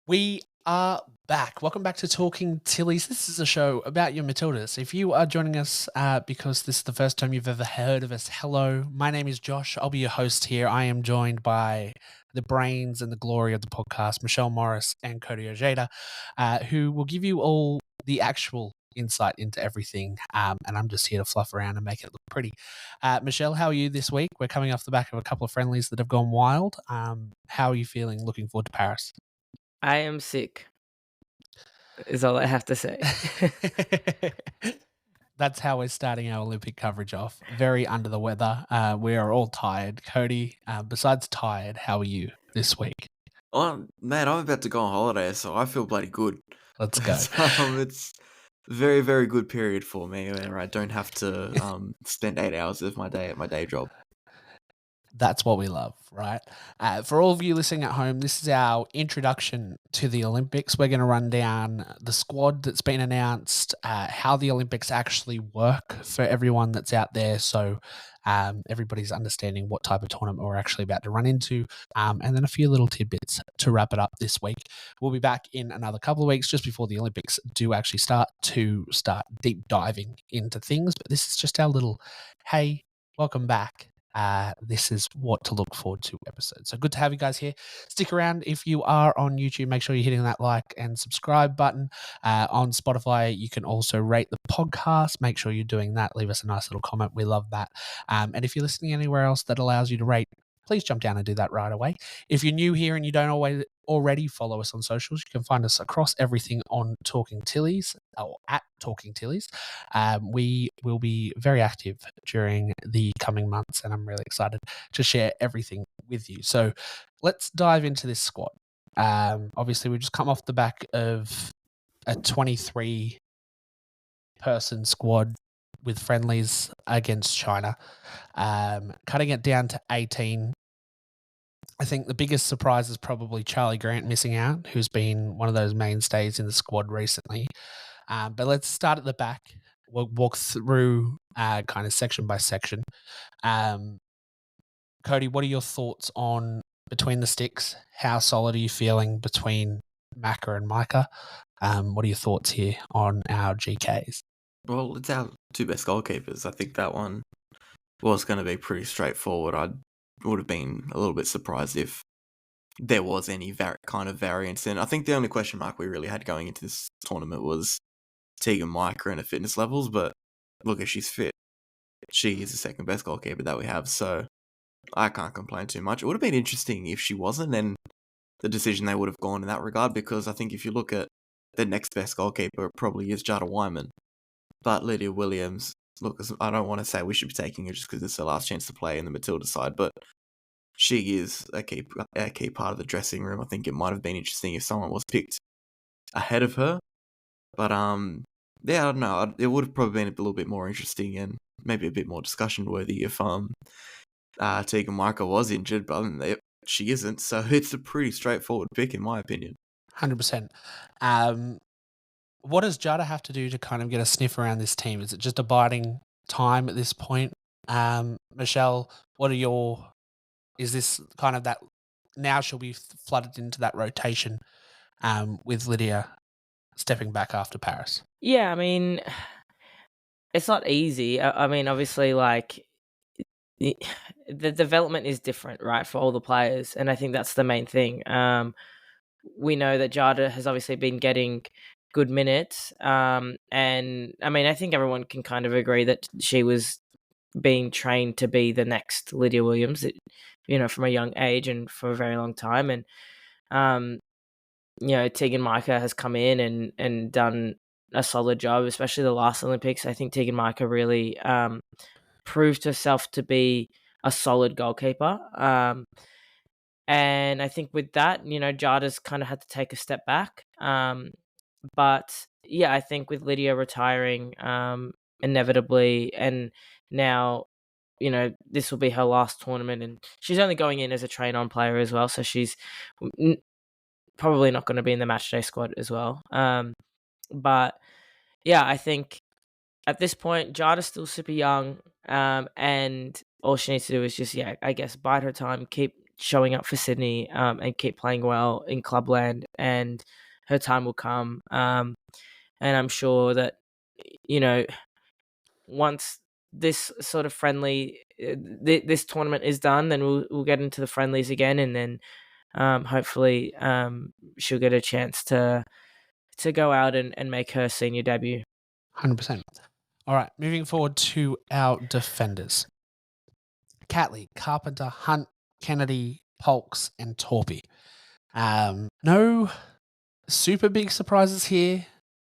We are back. Welcome back to Talking Tillies. This is a show about your Matildas. If you are joining us because this is the first time you've ever heard of us, hello. My name is Josh. I'll be your host here. I am joined by the brains and the glory of the podcast, Michelle Morris and Cody Ojeda, who will give you all the actual insight into everything. And I'm just here to fluff around and make it look pretty. Michelle, how are you this week? We're coming off the back of a couple of friendlies that have gone wild. How are you feeling looking forward to Paris? I am sick, is all I have to say. That's how we're starting our Olympic coverage off. Very under the weather. We are all tired. Cody, besides tired, how are you this week? Oh, man, I'm about to go on holiday, so I feel bloody good. Let's go. It's very, very good period for me where I don't have to spend 8 hours of my day at my day job. That's what we love, right? For all of you listening at home, this is our introduction to the Olympics. We're going to run down the squad that's been announced, how the Olympics actually work for everyone that's out there. So everybody's understanding what type of tournament we're actually about to run into, and then a few little tidbits to wrap it up this week. We'll be back in another couple of weeks just before the Olympics do actually start deep diving into things. But this is just our little, hey, welcome back. This is what to look forward to episode. So good to have you guys here. Stick around. If you are on YouTube, make sure you're hitting that like and subscribe button. On Spotify, you can also rate the podcast. Make sure you're doing that. Leave us a nice little comment. We love that. And if you're listening anywhere else that allows you to rate, please jump down and do that right away. If you're new here and you don't already follow us on socials, you can find us across everything on Talking Tillies or at Talking Tillies. We will be very active during the coming months, and I'm really excited to share everything with you. So let's dive into this squad. Obviously, we just come off the back of a 23-person squad with friendlies against China, cutting it down to 18. I think the biggest surprise is probably Charlie Grant missing out, who's been one of those mainstays in the squad recently. But let's start at the back. We'll walk through kind of section by section. Cody, what are your thoughts on between the sticks? How solid are you feeling between Macca and Micah? What are your thoughts here on our GKs? Well, it's our two best goalkeepers. I think that one was going to be pretty straightforward. I would have been a little bit surprised if there was any kind of variance. And I think the only question mark we really had going into this tournament was Tegan Micah and her fitness levels. But look, if she's fit, she is the second best goalkeeper that we have. So I can't complain too much. It would have been interesting if she wasn't, and the decision they would have gone in that regard, because I think if you look at the next best goalkeeper, it probably is Jada Wyman. But Lydia Williams, look, I don't want to say we should be taking her just because it's her last chance to play in the Matilda side, but she is a key part of the dressing room. I think it might have been interesting if someone was picked ahead of her. But yeah, I don't know. It would have probably been a little bit more interesting and maybe a bit more discussion worthy if Tegan Micah was injured, but she isn't. So it's a pretty straightforward pick in my opinion. 100%. What does Jada have to do to kind of get a sniff around this team? Is it just abiding time at this point? Michelle, is this kind of that now she'll be flooded into that rotation with Lydia stepping back after Paris? Yeah, I mean, it's not easy. I mean, obviously, like, the development is different, right, for all the players, and I think that's the main thing. We know that Jada has obviously been getting good minutes, and I mean, I think everyone can kind of agree that she was being trained to be the next Lydia Williams, from a young age and for a very long time. And Tegan Micah has come in and done a solid job, especially the last Olympics. I think Tegan Micah really proved herself to be a solid goalkeeper. And I think with that, Jada's kind of had to take a step back. But yeah, I think with Lydia retiring inevitably, and now, this will be her last tournament, and she's only going in as a train-on player as well, so she's probably not going to be in the matchday squad as well. But yeah, I think at this point, Jada's still super young, and all she needs to do is just, I guess, bide her time, keep showing up for Sydney and keep playing well in clubland, and her time will come. And I'm sure that, you know, once this sort of friendly, this tournament is done, then we'll get into the friendlies again, and then hopefully she'll get a chance to go out and make her senior debut. 100%. All right, moving forward to our defenders. Catley, Carpenter, Hunt, Kennedy, Polks, and Torpy. No super big surprises here.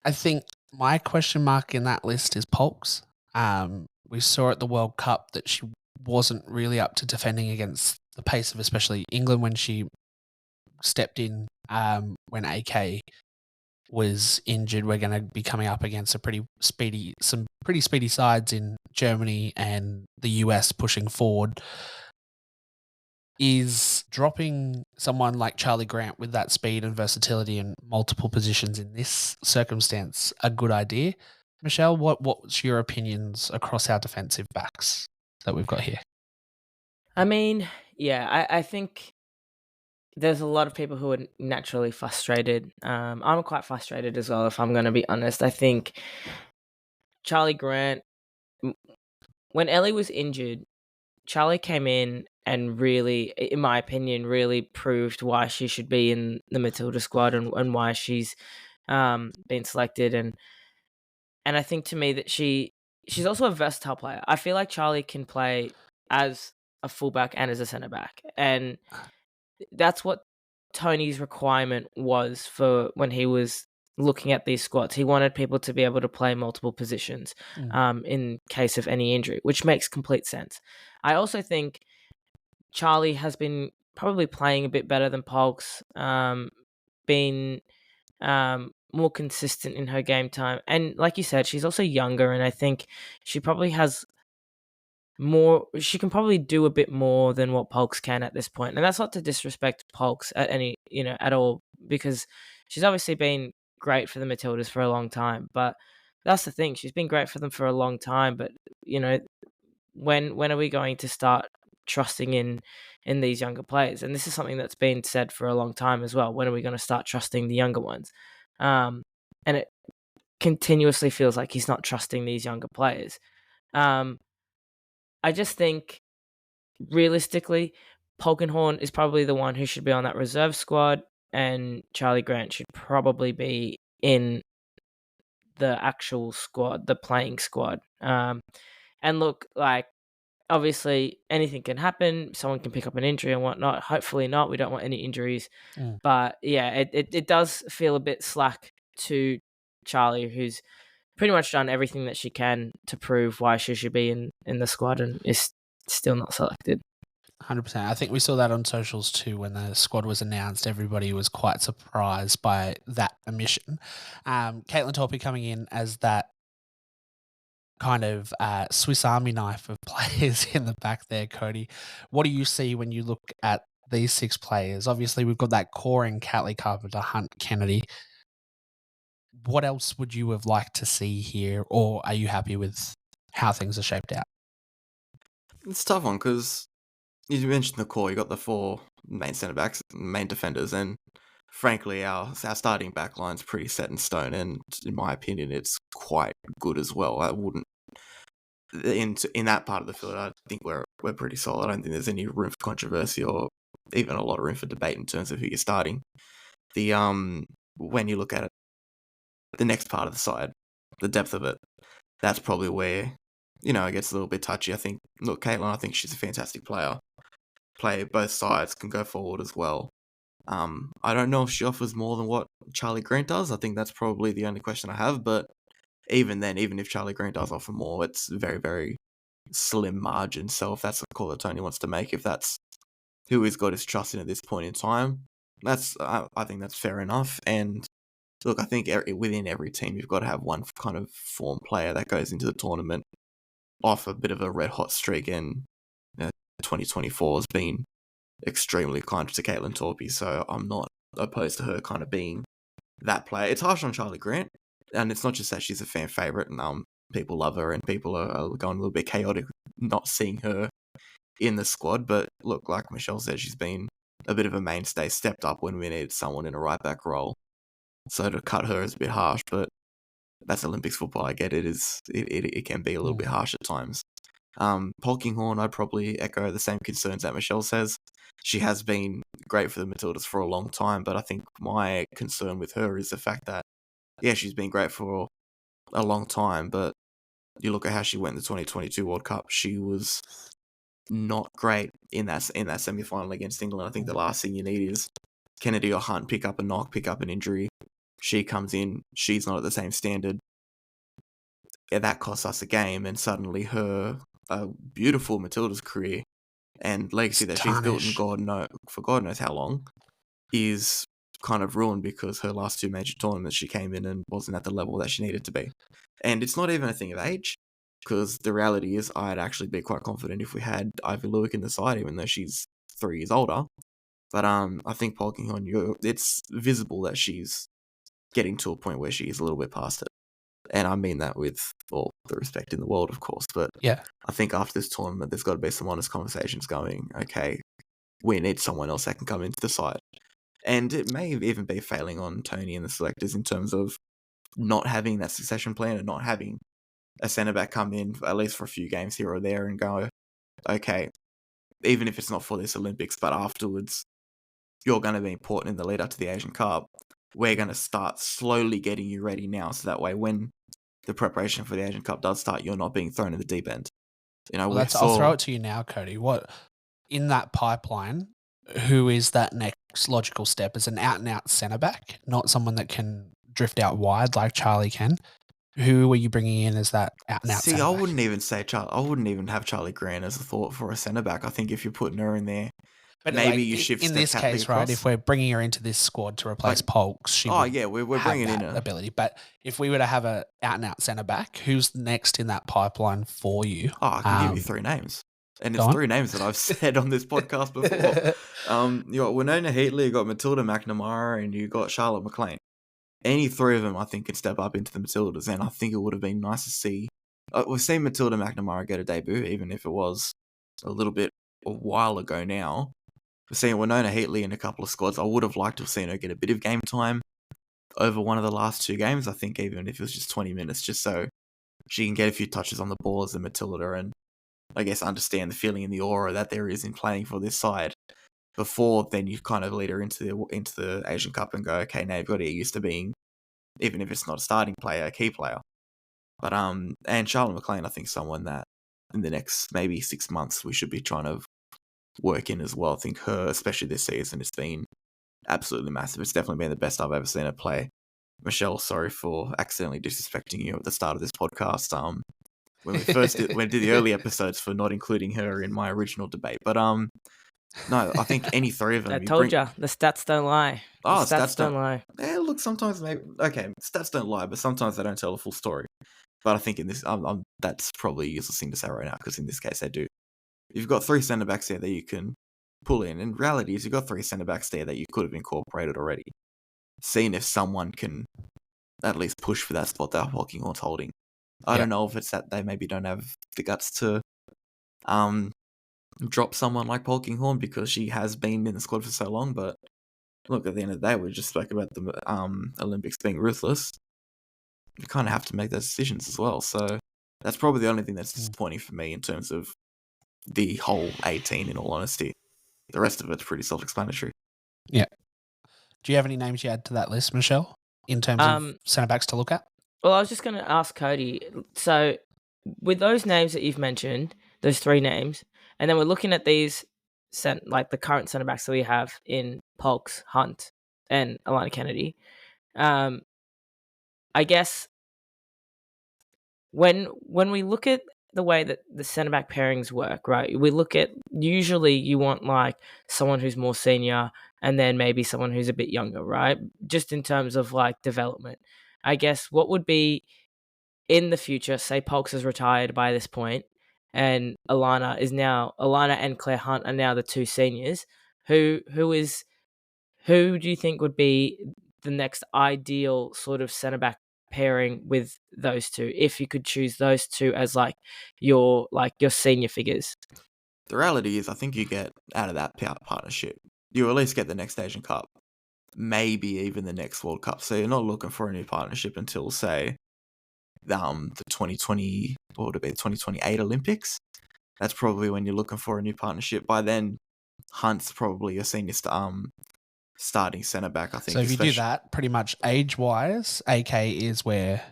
I think my question mark in that list is Polks. We saw at the World Cup that she wasn't really up to defending against the pace of especially England when she stepped in when AK was injured. We're going to be coming up against some pretty speedy sides in Germany and the US pushing forward. Is dropping someone like Charlie Grant with that speed and versatility in multiple positions in this circumstance a good idea? Michelle, what's your opinions across our defensive backs that we've got here? I mean, yeah, I think there's a lot of people who are naturally frustrated. I'm quite frustrated as well, if I'm going to be honest. I think Charlie Grant, when Ellie was injured, Charlie came in and really, in my opinion, really proved why she should be in the Matilda squad, and why she's been selected. And I think, to me, that she's also a versatile player. I feel like Charlie can play as a fullback and as a centre back, and that's what Tony's requirement was for when he was looking at these squads. He wanted people to be able to play multiple positions in case of any injury, which makes complete sense. I also think Charlie has been probably playing a bit better than Polks, been more consistent in her game time. And like you said, she's also younger, and I think she probably has more. She can probably do a bit more than what Polks can at this point. And that's not to disrespect Polks at all, because she's obviously been great for the Matildas for a long time. But that's the thing, she's been great for them for a long time. But when are we going to start trusting in these younger players? And this is something that's been said for a long time as well. When are we going to start trusting the younger ones? And it continuously feels like he's not trusting these younger players. I just think, realistically, Polkenhorn is probably the one who should be on that reserve squad, and Charlie Grant should probably be in the actual squad, the playing squad. And look, like, obviously anything can happen. Someone can pick up an injury and whatnot. Hopefully not. We don't want any injuries. But yeah, it does feel a bit slack to Charlie, who's pretty much done everything that she can to prove why she should be in the squad, and is still not selected. 100%. I think we saw that on socials too when the squad was announced. Everybody was quite surprised by that omission. Caitlin Torpy coming in as that kind of Swiss Army knife of players in the back there, Cody. What do you see when you look at these six players? Obviously, we've got that core in Catley, Carpenter, Hunt, Kennedy. What else would you have liked to see here, or are you happy with how things are shaped out? It's a tough one because you mentioned the core. You got the four main centre backs, main defenders, and frankly, our starting back line's pretty set in stone. And in my opinion, it's quite good as well. I wouldn't in that part of the field. I think we're pretty solid. I don't think there's any room for controversy or even a lot of room for debate in terms of who you're starting. The when you look at it, the next part of the side, the depth of it, that's probably where, it gets a little bit touchy. I think, look, Caitlin, I think she's a fantastic player. Play both sides, can go forward as well. I don't know if she offers more than what Charlie Grant does. I think that's probably the only question I have. But even then, even if Charlie Grant does offer more, it's very, very slim margin. So if that's the call that Tony wants to make, if that's who he's got his trust in at this point in time, I think that's fair enough. And look, I think within every team, you've got to have one kind of form player that goes into the tournament off a bit of a red hot streak, and 2024 has been extremely kind to Caitlin Torpy, so I'm not opposed to her kind of being that player. It's harsh on Charlie Grant, and it's not just that she's a fan favourite and people love her, and people are going a little bit chaotic not seeing her in the squad. But look, like Michelle said, she's been a bit of a mainstay, stepped up when we needed someone in a right back role. So to cut her is a bit harsh, but that's Olympics football. I get it. It can be a little bit harsh at times. Polkinghorne, I'd probably echo the same concerns that Michelle says. She has been great for the Matildas for a long time, but I think my concern with her is the fact that, yeah, she's been great for a long time, but you look at how she went in the 2022 World Cup, she was not great in that semi-final against England. I think the last thing you need is Kennedy or Hunt pick up a knock, pick up an injury. She comes in, she's not at the same standard. Yeah, that costs us a game, and suddenly her beautiful Matilda's career and legacy that she's built in God knows how long is kind of ruined because her last 2 major tournaments she came in and wasn't at the level that she needed to be. And it's not even a thing of age, because the reality is I'd actually be quite confident if we had Ivy Lewick in the side, even though she's 3 years older. But I think Polkinghorne, it's visible that she's getting to a point where she is a little bit past it. And I mean that with all the respect in the world, of course. But Yeah. I think after this tournament, there's got to be some honest conversations going, okay, we need someone else that can come into the side. And it may even be failing on Tony and the selectors in terms of not having that succession plan and not having a centre-back come in, at least for a few games here or there, and go, okay, even if it's not for this Olympics, but afterwards, you're going to be important in the lead up to the Asian Cup. We're going to start slowly getting you ready now, so that way when the preparation for the Asian Cup does start, you're not being thrown in the deep end. You know, I'll throw it to you now, Cody. What in that pipeline? Who is that next logical step? Is an out-and-out centre back, not someone that can drift out wide like Charlie can. Who are you bringing in as that out-and-out centre back? I wouldn't even say I wouldn't even have Charlie Grant as a thought for a centre back. I think if you're putting her in there, but maybe you shift in this case, right? If we're bringing her into this squad to replace Polks, she we're bringing in that ability. But if we were to have a out-and-out centre back, who's next in that pipeline for you? I can give you 3 names. And it's 3 names that I've said on this podcast before. You got Winona Heatley, you got Matilda McNamara, and you got Charlotte McLean. Any 3 of them, I think, can step up into the Matildas, and I think it would have been nice to see. We've seen Matilda McNamara get a debut, even if it was a little bit a while ago now. We've seen Winona Heatley in a couple of squads. I would have liked to have seen her get a bit of game time over one of the last 2 games, I think, even if it was just 20 minutes, just so she can get a few touches on the ball as a Matilda and I guess understand the feeling and the aura that there is in playing for this side. Before then, you kind of lead her into the Asian Cup and go, okay, now you've got to get used to being, even if it's not a starting player, a key player. But and Charlotte McLean, I think, someone that in the next maybe 6 months we should be trying to work in as well. I think her, especially this season, has been absolutely massive. It's definitely been the best I've ever seen her play. Michelle, sorry for accidentally disrespecting you at the start of this podcast. When we first did the early episodes for not including her in my original debate. But no, I think any 3 of them. I told you, the stats don't lie. Oh, the stats don't lie. Yeah, look, sometimes maybe stats don't lie, but sometimes they don't tell the full story. But I think in this, that's probably a useless thing to say right now because in this case they do. You've got 3 centre backs there that you can pull in. And reality is you've got 3 centre backs there that you could have incorporated already. Seeing if someone can at least push for that spot that Polkinghorne's holding. I don't know if it's that they maybe don't have the guts to drop someone like Polkinghorne because she has been in the squad for so long. But look, at the end of the day, we just spoke about the Olympics being ruthless. You kind of have to make those decisions as well. So that's probably the only thing that's disappointing for me in terms of the whole 18, in all honesty. The rest of it's pretty self-explanatory. Yeah. Do you have any names you add to that list, Michelle, in terms of centre-backs to look at? Well, I was just going to ask Cody. So, with those names that you've mentioned, those 3 names, and then we're looking at these, like the current centre backs that we have in Polks, Hunt, and Alana Kennedy. I guess when we look at the way that the centre back pairings work, right? We look at usually you want like someone who's more senior, and then maybe someone who's a bit younger, right? Just in terms of like development. I guess what would be in the future, say Polks is retired by this point and Alana and Claire Hunt are now the 2 seniors. Who do you think would be the next ideal sort of centre back pairing with those 2 if you could choose those 2 as like your senior figures? the reality is, I think you get out of that partnership, you at least get the next Asian Cup, maybe even the next World Cup. So you're not looking for a new partnership until, say, the 2020, what would it be, 2028 Olympics. That's probably when you're looking for a new partnership. By then, Hunt's probably your senior starting centre back, I think. So if you do that, pretty much age-wise, AK is where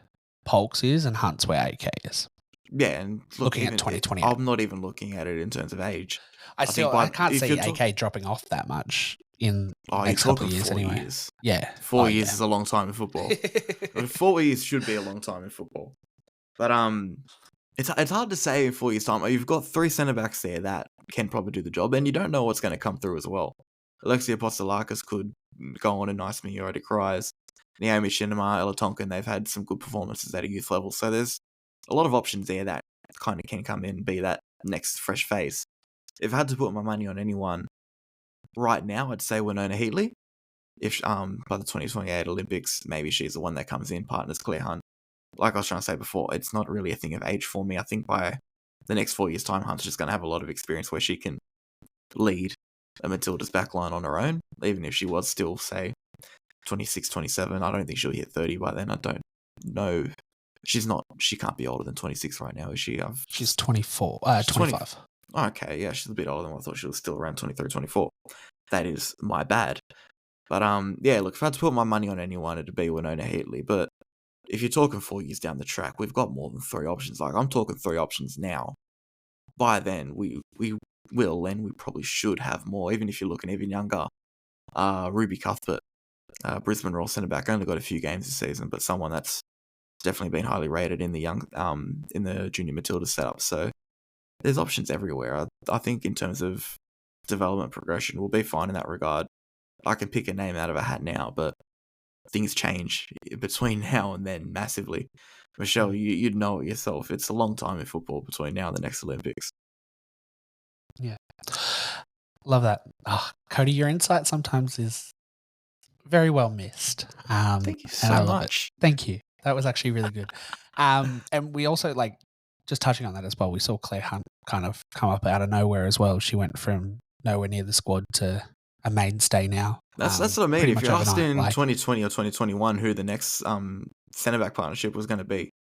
Polks is and Hunt's where AK is. Yeah, and looking at 2028. I'm not even looking at it in terms of age. I can't see AK dropping off that much in the next couple of years anyway. Years. Yeah. 4 years is a long time in football. 4 years should be a long time in football. But it's hard to say in 4 years' time. You've got 3 centre-backs there that can probably do the job, and you don't know what's going to come through as well. Alexia Apostolakis could go on a nice meteoric rise. Naomi Shinema, Ella Tonkin, they've had some good performances at a youth level. So there's a lot of options there that kind of can come in and be that next fresh face. If I had to put my money on anyone right now, I'd say Winona Heatley. If by the 2028 Olympics, maybe she's the one that comes in, partners Claire Hunt. Like I was trying to say before, it's not really a thing of age for me. I think by the next 4 years' time, Hunt's just going to have a lot of experience where she can lead a Matildas backline on her own, even if she was still, say, 26, 27. I don't think she'll hit 30 by then. I don't know. She can't be older than 26 right now, is she? She's 24, 25. Okay, yeah, she's a bit older than I thought. She was still around 23, 24. That is my bad. But yeah, look, if I had to put my money on anyone, it'd be Winona Heatley. But if you're talking 4 years down the track, we've got more than 3 options. Like, I'm talking 3 options now. By then, we will, and we probably should have more, even if you're looking even younger. Ruby Cuthbert, Brisbane Royal centre-back, only got a few games this season, but someone that's definitely been highly rated in the in the junior Matilda setup. So there's options everywhere. I think in terms of development progression, we'll be fine in that regard. I can pick a name out of a hat now, but things change between now and then massively. Michelle, you'd know it yourself. It's a long time in football between now and the next Olympics. Yeah. Love that. Oh, Cody, your insight sometimes is very well missed. Thank you so much. Thank you. That was actually really good. And we also, just touching on that as well, we saw Claire Hunt kind of come up out of nowhere as well. She went from nowhere near the squad to a mainstay now. That's what I mean. If you asked in 2020 or 2021 who the next centre-back partnership was going to be,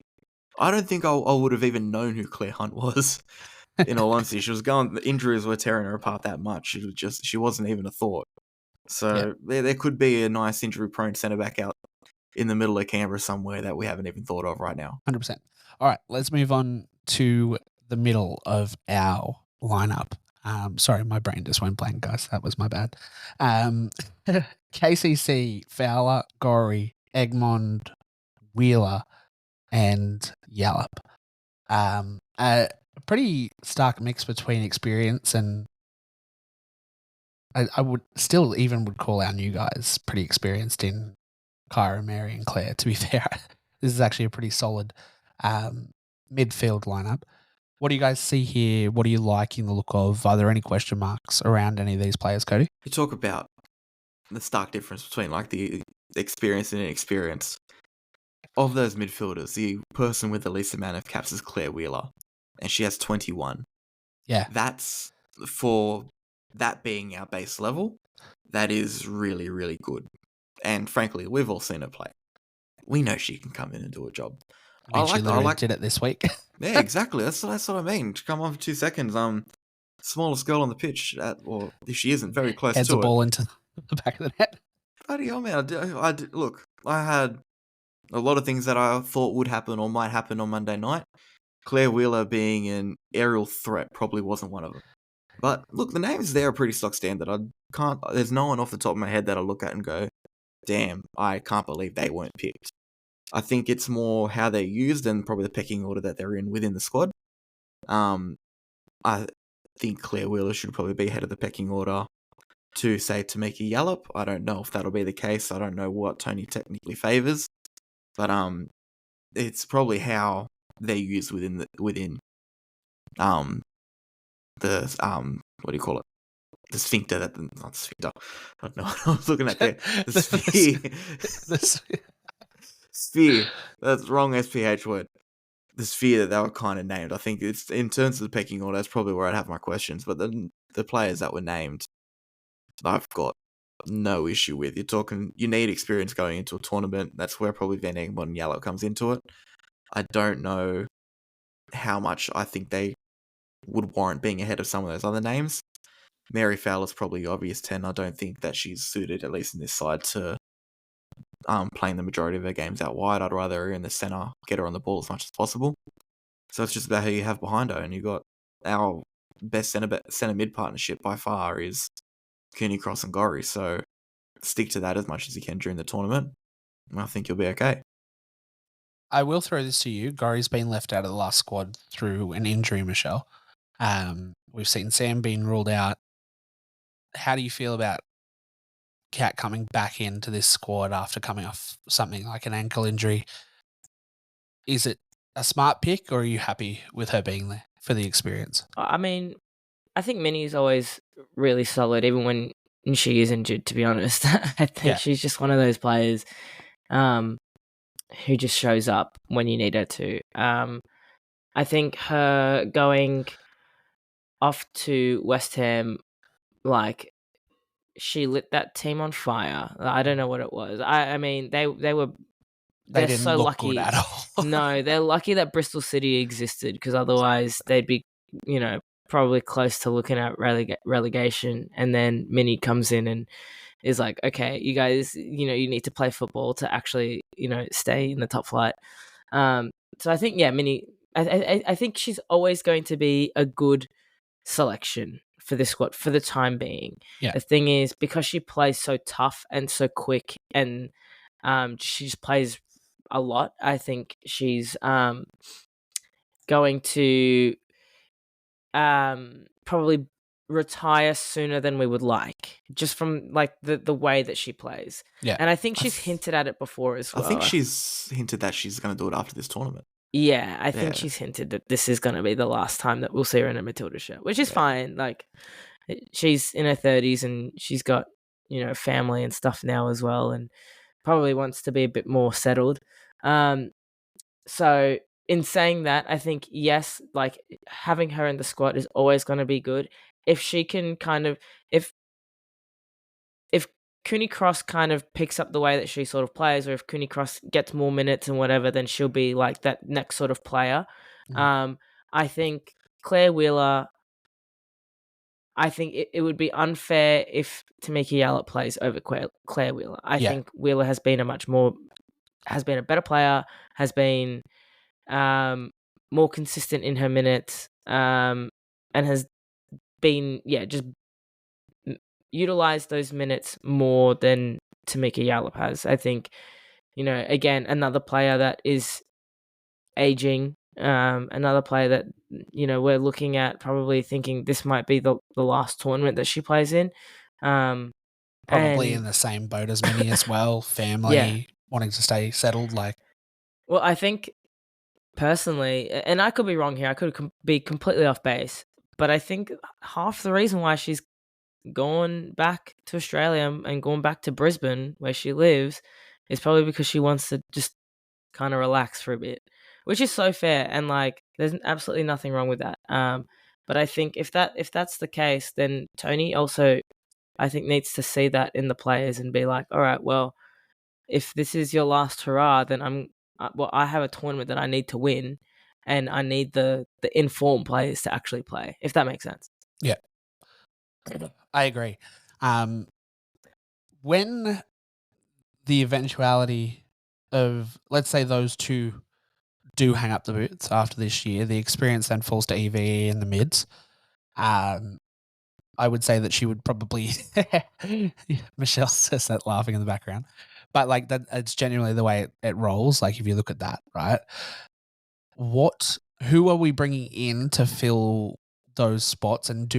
I don't think I would have even known who Claire Hunt was. In all honesty, the injuries were tearing her apart that much. She wasn't even a thought. So there could be a nice injury-prone centre-back out in the middle of Canberra somewhere that we haven't even thought of right now. 100%. All right, let's move on to the middle of our lineup. Sorry, my brain just went blank, guys. That was my bad. KCC, Fowler, Gorry, Egmond, Wheeler, and Yallop. A pretty stark mix between experience and I would call our new guys pretty experienced in Kyra, Mary, and Claire, to be fair. This is actually a pretty solid midfield lineup. What do you guys see here? What are you liking the look of? Are there any question marks around any of these players, Cody? You talk about the stark difference between the experience and inexperience. Of those midfielders, the person with the least amount of caps is Claire Wheeler, and she has 21. Yeah. That's, for that being our base level, that is really, really good. And frankly, we've all seen her play. We know she can come in and do a job. I mean, she did it this week. Yeah, exactly. That's what I mean. Come on for 2 seconds. Smallest girl on the pitch, or if she isn't, very close Heads to it. Heads the ball into the back of the net. Bloody hell, man. Look, I had a lot of things that I thought would happen or might happen on Monday night. Claire Wheeler being an aerial threat probably wasn't one of them. But look, the names there are pretty stock standard. There's no one off the top of my head that I look at and go, damn, I can't believe they weren't picked. I think it's more how they're used and probably the pecking order that they're in within the squad. I think Claire Wheeler should probably be ahead of the pecking order to, say, Tamika Yallop. I don't know if that'll be the case. I don't know what Tony technically favours. But it's probably how they're used within the what do you call it? The sphincter, not sphincter. I don't know what I was looking at there. The sphere. The Sphere. That's wrong SPH word. the sphere that they were kind of named. I think it's in terms of the pecking order, that's probably where I'd have my questions. But the players that were named, I've got no issue with. You're talking, you need experience going into a tournament. That's where probably Van Egmond and Yellow comes into it. I don't know how much I think they would warrant being ahead of some of those other names. Mary Fowler's probably the obvious 10. I don't think that she's suited, at least in this side, to playing the majority of her games out wide. I'd rather her in the centre, get her on the ball as much as possible. So it's just about who you have behind her. And you've got our best centre mid partnership by far is Cooney, Cross and Gorry. So stick to that as much as you can during the tournament. And I think you'll be okay. I will throw this to you. Gorry's been left out of the last squad through an injury, Michelle. We've seen Sam being ruled out. How do you feel about Kat coming back into this squad after coming off something like an ankle injury? Is it a smart pick, or are you happy with her being there for the experience? I mean, I think Minnie's always really solid, even when she is injured, to be honest. I think she's just one of those players who just shows up when you need her to. I think her going off to West Ham, like, she lit that team on fire. I don't know what it was. I mean, they were... They They're didn't so look lucky. good at all. No, they're lucky that Bristol City existed, because otherwise they'd be, probably close to looking at relegation. And then Minnie comes in and is like, okay, you guys, you need to play football to actually, stay in the top flight. So I think, Minnie, I think she's always going to be a good selection for this squad for the time being. Yeah. The thing is, because she plays so tough and so quick, and she just plays a lot, I think she's going to probably retire sooner than we would like, just from like the way that she plays. Yeah. And I think she's hinted at it before as well. I think she's hinted that she's going to do it after this tournament. Yeah, I think she's hinted that this is going to be the last time that we'll see her in a Matilda shirt, which is fine. Like, she's in her 30s and she's got, family and stuff now as well, and probably wants to be a bit more settled. So in saying that, I think, yes, like, having her in the squad is always going to be good. If she can if Cooney Cross kind of picks up the way that she sort of plays, or if Cooney Cross gets more minutes and whatever, then she'll be like that next sort of player. I think Claire Wheeler, I think it would be unfair if Tamika Yallop plays over Claire Wheeler. I think Wheeler has been a better player, has been more consistent in her minutes, and has been, just utilized those minutes more than Tamika Yallop has. I think, again, another player that is aging, another player that, we're looking at probably thinking this might be the last tournament that she plays in. Probably in the same boat as Minnie as well, family, wanting to stay settled. Well, I think personally, and I could be wrong here, I could be completely off base, but I think half the reason why she's gone back to Australia and gone back to Brisbane, where she lives, is probably because she wants to just kind of relax for a bit, which is so fair, and like, there's absolutely nothing wrong with that. But I think if that's the case, then Tony also, I think, needs to see that in the players and be like, all right, well, if this is your last hurrah, then I have a tournament that I need to win, and I need the informed players to actually play, if that makes sense. Yeah, I agree. When the eventuality of, let's say, those two do hang up the boots after this year, the experience then falls to EVE in the mids. I would say that she would probably Michelle says that laughing in the background, but like, that it's genuinely the way it rolls. Like, if you look at that, right? Who are we bringing in to fill those spots? And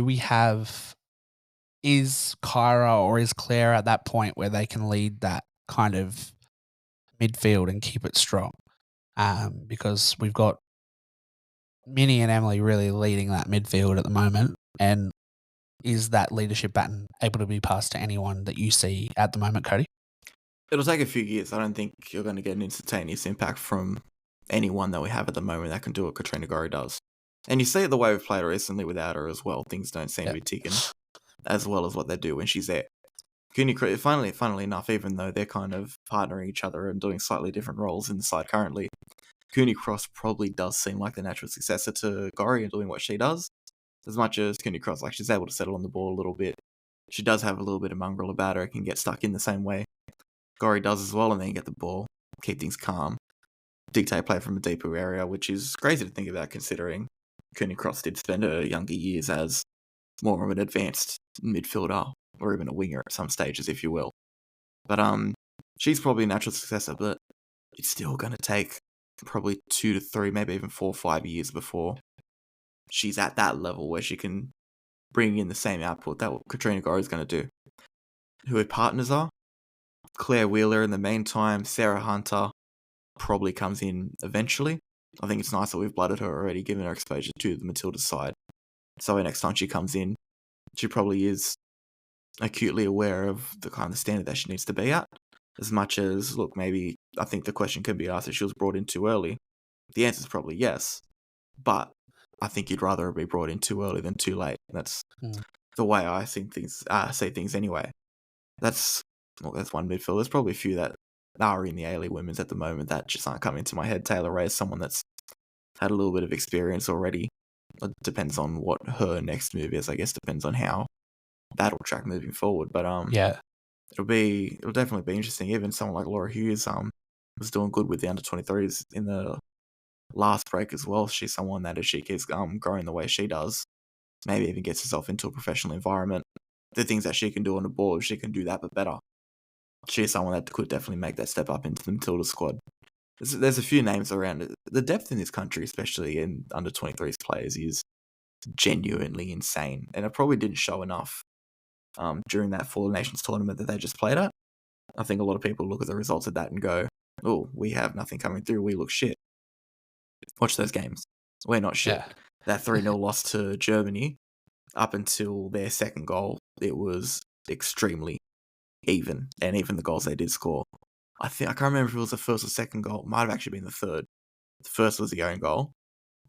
is Kyra or is Claire at that point where they can lead that kind of midfield and keep it strong? Because we've got Minnie and Emily really leading that midfield at the moment. And is that leadership baton able to be passed to anyone that you see at the moment, Cody? It'll take a few years. I don't think you're going to get an instantaneous impact from anyone that we have at the moment that can do what Katrina Gorry does. And you see it the way we've played her recently without her as well. Things don't seem to be ticking as well as what they do when she's there. Funnily enough, even though they're kind of partnering each other and doing slightly different roles in the side currently, Cooney Cross probably does seem like the natural successor to Gorry in doing what she does. As much as Cooney Cross, like, she's able to settle on the ball a little bit. She does have a little bit of mongrel about her, can get stuck in the same way Gorry does as well, and then get the ball, keep things calm, dictate play from a deeper area, which is crazy to think about considering Cooney Cross did spend her younger years as more of an advanced midfielder, or even a winger at some stages, if you will. But she's probably a natural successor, but it's still going to take probably 2 to 3, maybe even 4 or 5 years before she's at that level where she can bring in the same output that Katrina Gorry is going to do. Who her partners are? Claire Wheeler in the meantime. Sarah Hunter probably comes in eventually. I think it's nice that we've blooded her already, given her exposure to the Matildas side. So next time she comes in, she probably is acutely aware of the kind of standard that she needs to be at. As much as, look, maybe I think the question could be asked if she was brought in too early. The answer is probably yes. But I think you'd rather be brought in too early than too late. That's the way I think things see things anyway. That's one midfield. There's probably a few that are in the A-League women's at the moment that just aren't coming to my head. Taylor Ray is someone that's had a little bit of experience already. It depends on what her next move is. I guess depends on how that'll track moving forward. But it'll definitely be interesting. Even someone like Laura Hughes was doing good with the under-23s in the last break as well. She's someone that, as she keeps growing the way she does, maybe even gets herself into a professional environment. The things that she can do on the ball, she can do that but better. She's someone that could definitely make that step up into the Matilda squad. There's a few names around. The depth in this country, especially in under-23s players, is genuinely insane. And it probably didn't show enough during that Four Nations tournament that they just played at. I think a lot of people look at the results of that and go, oh, we have nothing coming through. We look shit. Watch those games. We're not shit. Yeah. That 3-0 loss to Germany, up until their second goal, it was extremely even. And even the goals they did score, I can't remember if it was the first or second goal. It might have actually been the third. The first was the own goal.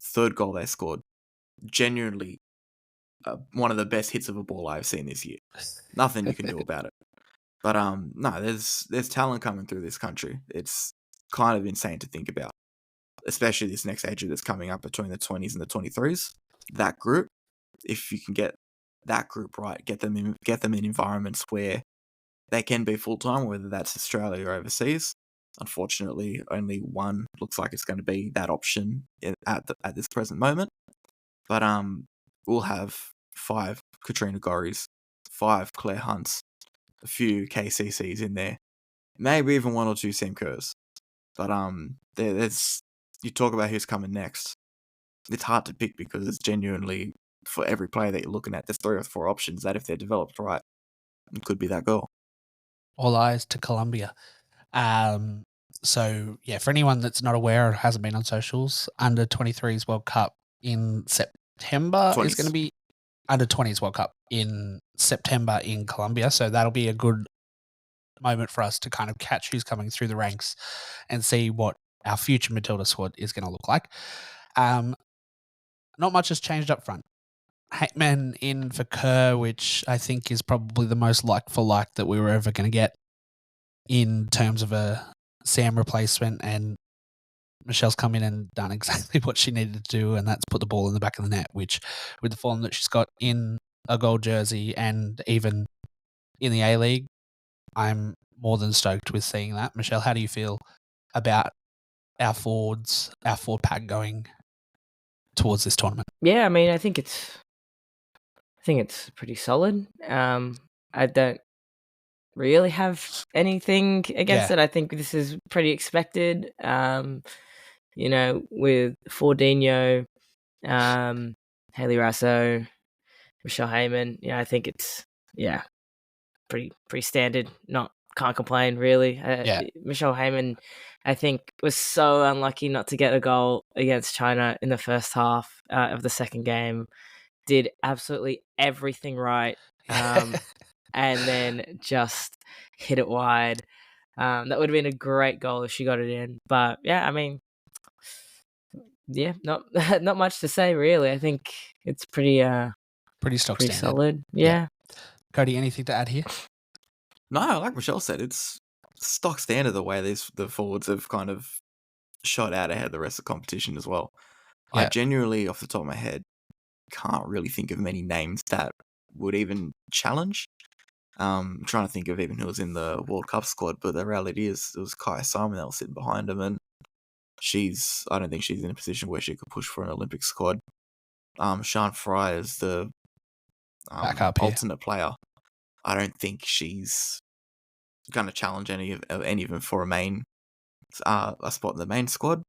Third goal they scored, genuinely one of the best hits of a ball I've seen this year. Nothing you can do about it. But no, there's talent coming through this country. It's kind of insane to think about, especially this next age that's coming up between the 20s and the 23s. That group, if you can get that group right, get them in environments where they can be full-time, whether that's Australia or overseas. Unfortunately, only one looks like it's going to be that option at this present moment. But we'll have 5 Katrina Gorries, 5 Claire Hunts, a few KCCs in there, maybe even 1 or 2 Sam Kerrs. But there's, you talk about who's coming next. It's hard to pick because it's genuinely, for every player that you're looking at, there's 3 or 4 options that, if they're developed right, it could be that girl. All eyes to Colombia. So yeah, for anyone that's not aware or hasn't been on socials, under 23s World Cup in September 20s. is going to be under 20s World Cup in September in Colombia. So that'll be a good moment for us to kind of catch who's coming through the ranks and see what our future Matilda squad is going to look like. Not much has changed up front. Hackman in for Kerr, which I think is probably the most like for like that we were ever going to get in terms of a Sam replacement, and Michelle's come in and done exactly what she needed to do, and that's put the ball in the back of the net, which with the form that she's got in a gold jersey and even in the A-League, I'm more than stoked with seeing that. Michelle, how do you feel about our forward pack towards this tournament? Yeah, I mean, I think it's pretty solid. I don't really have anything against it. I think this is pretty expected. You know, with Fordinho, Hayley Rasso, Michelle Heyman, you know, I think it's pretty standard. Can't complain really. Michelle Heyman, I think, was so unlucky not to get a goal against China in the first half of the second game. Did absolutely everything right, and then just hit it wide. That would have been a great goal if she got it in. But yeah, I mean, Yeah, not not much to say really. I think it's pretty stock pretty standard. solid. Yeah. Yeah. Cody, anything to add here? No, like Michelle said, it's stock standard the way the forwards have kind of shot out ahead of the rest of the competition as well. I Yeah. genuinely, off the top of my head, can't really think of many names that would even challenge. I'm trying to think of even who was in the World Cup squad, but the reality is it was Kai Simon that was sitting behind him, and I don't think she's in a position where she could push for an Olympic squad. Sian Fry is the Backup here. alternate player. I don't think she's going to challenge any of them for a spot in the main squad.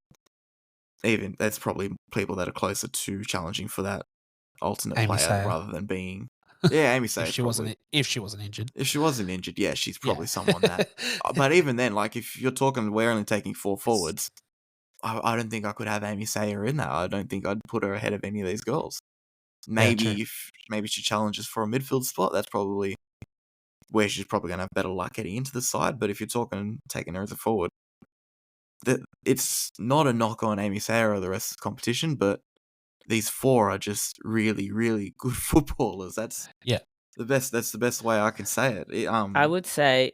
Even there's probably people that are closer to challenging for that alternate Amy player Sayer. rather than being Amy Sayer. If she wasn't injured. If she wasn't injured, yeah, she's probably someone that. But even then, like if you're talking, we're only taking 4 forwards. I don't think I could have Amy Sayer in there. I don't think I'd put her ahead of any of these girls. Maybe maybe she challenges for a midfield spot. That's probably where she's probably going to have better luck getting into the side. But if you're talking taking her as a forward, it's not a knock on Amy Sayer or the rest of the competition, but these 4 are just really, really good footballers. That's the best. That's the best way I can say it. I would say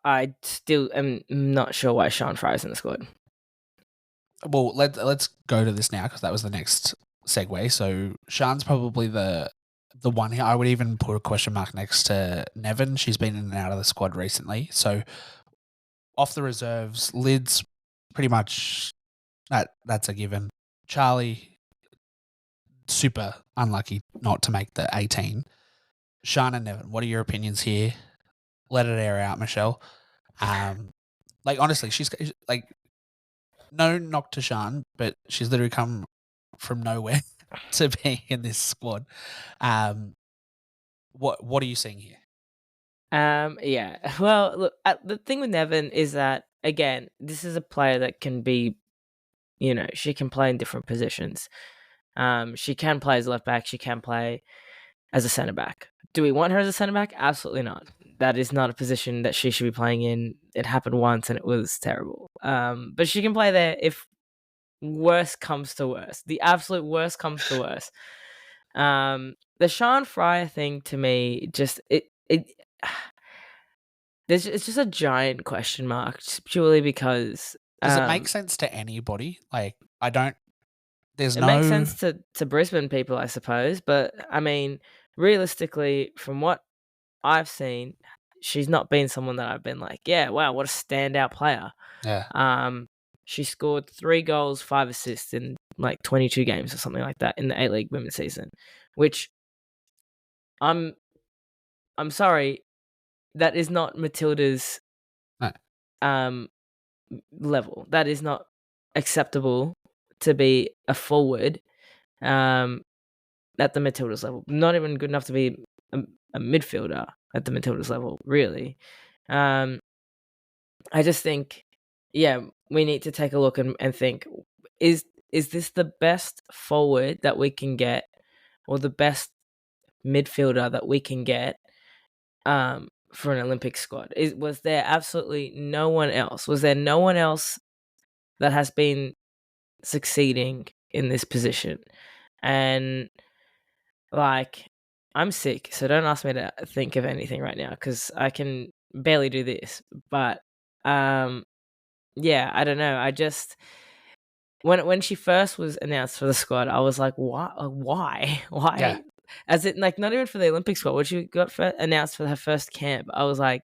I still am not sure why Sian Fry's in the squad. Well, let's go to this now because that was the next segue. So Sian's probably the one here. I would even put a question mark next to Nevin. She's been in and out of the squad recently. So off the reserves, Lid's pretty much that's a given. Charlie, super unlucky not to make the 18. Sian and Nevin, what are your opinions here? Let it air out, Michelle. Like honestly, she's like no knock to Sian, but she's literally come from nowhere to be in this squad. What are you seeing here? Yeah. Well, look, the thing with Nevin is that again, this is a player that can be, she can play in different positions. She can play as a left back. She can play as a centre back. Do we want her as a centre back? Absolutely not. That is not a position that she should be playing in. It happened once and it was terrible. But she can play there if worst comes to worst. The absolute worst comes to worst. The Sian Fry thing to me just it's just a giant question mark purely because does it make sense to anybody? Like I don't. There's it no. makes sense to Brisbane people, I suppose, but I mean, realistically, from what I've seen, she's not been someone that I've been like, yeah, wow, what a standout player. Yeah. She scored 3 goals, 5 assists in like 22 games or something like that in the A-League women's season, which I'm sorry, that is not Matilda's level. That is not acceptable to be a forward at the Matildas level. Not even good enough to be a midfielder at the Matildas level, really. I just think, yeah, we need to take a look and think, is this the best forward that we can get or the best midfielder that we can get for an Olympic squad? Was there absolutely no one else? Was there no one else that has been succeeding in this position? And like, I'm sick, so don't ask me to think of anything right now because I can barely do this. But yeah, I don't know. I just when she first was announced for the squad, I was like, why? Yeah. As it like not even for the Olympic squad. When she got announced for her first camp, I was like,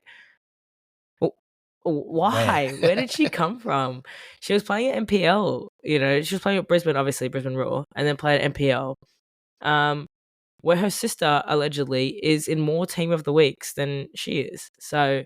why? Where did she come from? She was playing at NPL. She was playing at Brisbane, obviously Brisbane Roar, and then played at NPL. Where her sister allegedly is in more team of the weeks than she is. So,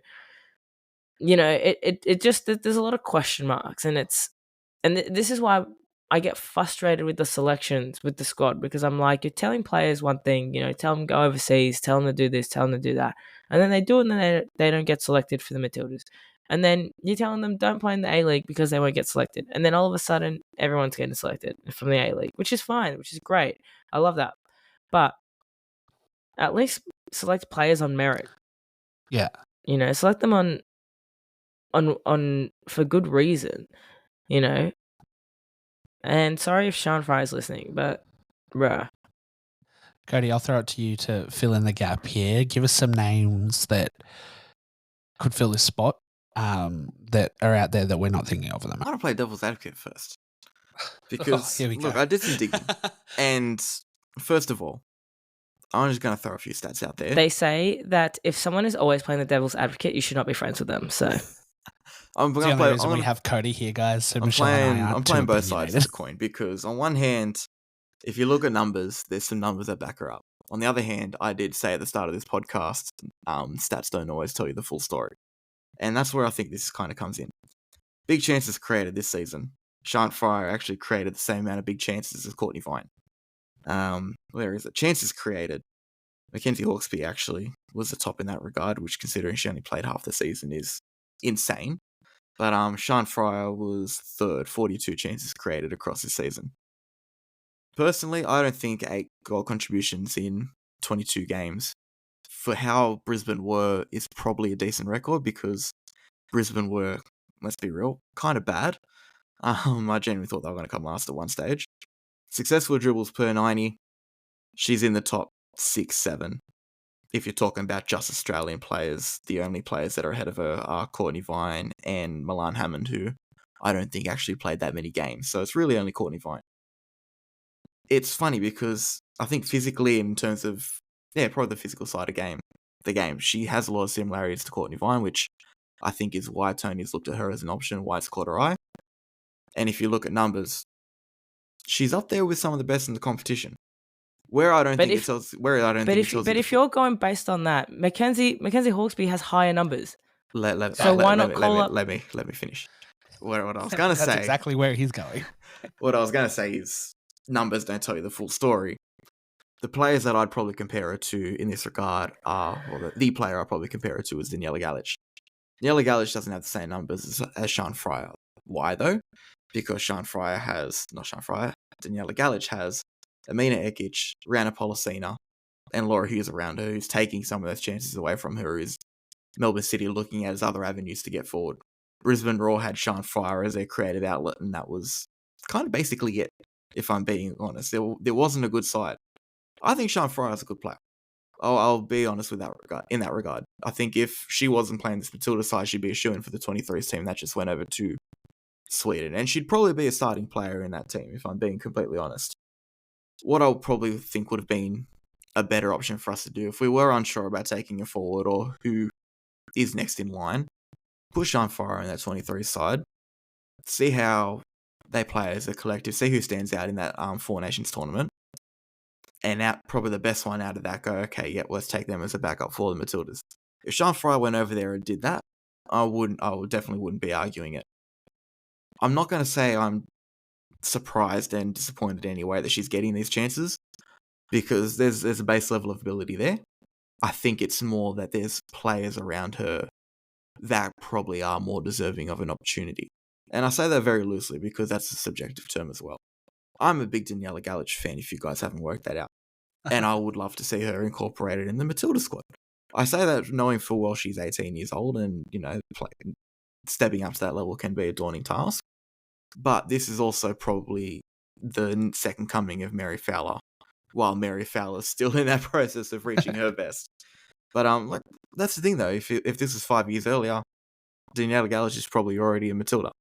it just there's a lot of question marks, and this is why I get frustrated with the selections with the squad because I'm like, you're telling players one thing, tell them go overseas, tell them to do this, tell them to do that, and then they do it, and then they don't get selected for the Matildas, and then you're telling them don't play in the A-League because they won't get selected, and then all of a sudden everyone's getting selected from the A-League, which is fine, which is great, I love that, but at least select players on merit. Yeah. Select them on for good reason. And sorry if Sean Fry's listening, but bruh. Cody, I'll throw it to you to fill in the gap here. Give us some names that could fill this spot that are out there that we're not thinking of at the I moment. want to play devil's advocate first. Because, here we look, go. I did some digging. And first of all, I'm just going to throw a few stats out there. They say that if someone is always playing the devil's advocate, you should not be friends with them. So I'm It's the only reason we have Cody here, guys. So Michelle and I aren't I'm too playing both sides of opinionated. the coin because on one hand, if you look at numbers, there's some numbers that back her up. On the other hand, I did say at the start of this podcast, stats don't always tell you the full story. And that's where I think this kind of comes in. Big chances created this season. Sean Fryer actually created the same amount of big chances as Courtney Vine. Where is it? Chances created. Mackenzie Hawkesby actually was the top in that regard, which considering she only played half the season is insane. But Sean Fryer was third, 42 chances created across this season. Personally, I don't think 8 goal contributions in 22 games for how Brisbane were is probably a decent record because Brisbane were, let's be real, kind of bad. I genuinely thought they were going to come last at one stage. Successful dribbles per 90, she's in the top 6, 7. If you're talking about just Australian players, the only players that are ahead of her are Courtney Vine and Milan Hammond, who I don't think actually played that many games. So it's really only Courtney Vine. It's funny because I think physically, in terms of, probably the physical side of the game, she has a lot of similarities to Courtney Vine, which I think is why Tony's looked at her as an option, why it's caught her eye. And if you look at numbers, she's up there with some of the best in the competition. Where I don't think it tells. Where I don't think it tells. But if you're going based on that, Mackenzie Hawkesby has higher numbers. Let me finish. What I was going to say. That's exactly where he's going. What I was going to say is numbers don't tell you the full story. The players that I'd probably compare her to in this regard are, well, the player I'd probably compare her to is Daniela Galich. Daniela Galich doesn't have the same numbers as Sean Fryer. Why though? Because Daniela Galich has Amina Ekic, Rana Policina, and Laura Hughes around her, who's taking some of those chances away from her, is Melbourne City looking at as other avenues to get forward. Brisbane Roar had Sean Fryer as their creative outlet, and that was kind of basically it, if I'm being honest. There wasn't a good side. I think Sean Fryer is a good player. I'll be honest with that regard. In that regard, I think if she wasn't playing this Matilda side, she'd be a shoo-in for the 23s team that just went over to Sweden, and she'd probably be a starting player in that team, if I'm being completely honest. What I'll probably think would have been a better option for us to do if we were unsure about taking her forward or who is next in line, put Sean Fryer in that 23 side, see how they play as a collective, see who stands out in that Four Nations tournament, and probably the best one out of that, go, okay, let's take them as a backup for the Matildas. If Sean Fryer went over there and did that, I definitely wouldn't be arguing it. I'm not going to say I'm surprised and disappointed anyway that she's getting these chances, because there's a base level of ability there. I think it's more that there's players around her that probably are more deserving of an opportunity. And I say that very loosely because that's a subjective term as well. I'm a big Daniela Galich fan, if you guys haven't worked that out. And I would love to see her incorporated in the Matilda squad. I say that knowing full well she's 18 years old and, stepping up to that level can be a daunting task. But this is also probably the second coming of Mary Fowler, while Mary Fowler's still in that process of reaching her best. But that's the thing though. If this was 5 years earlier, Daniela Galich is probably already a Matilda.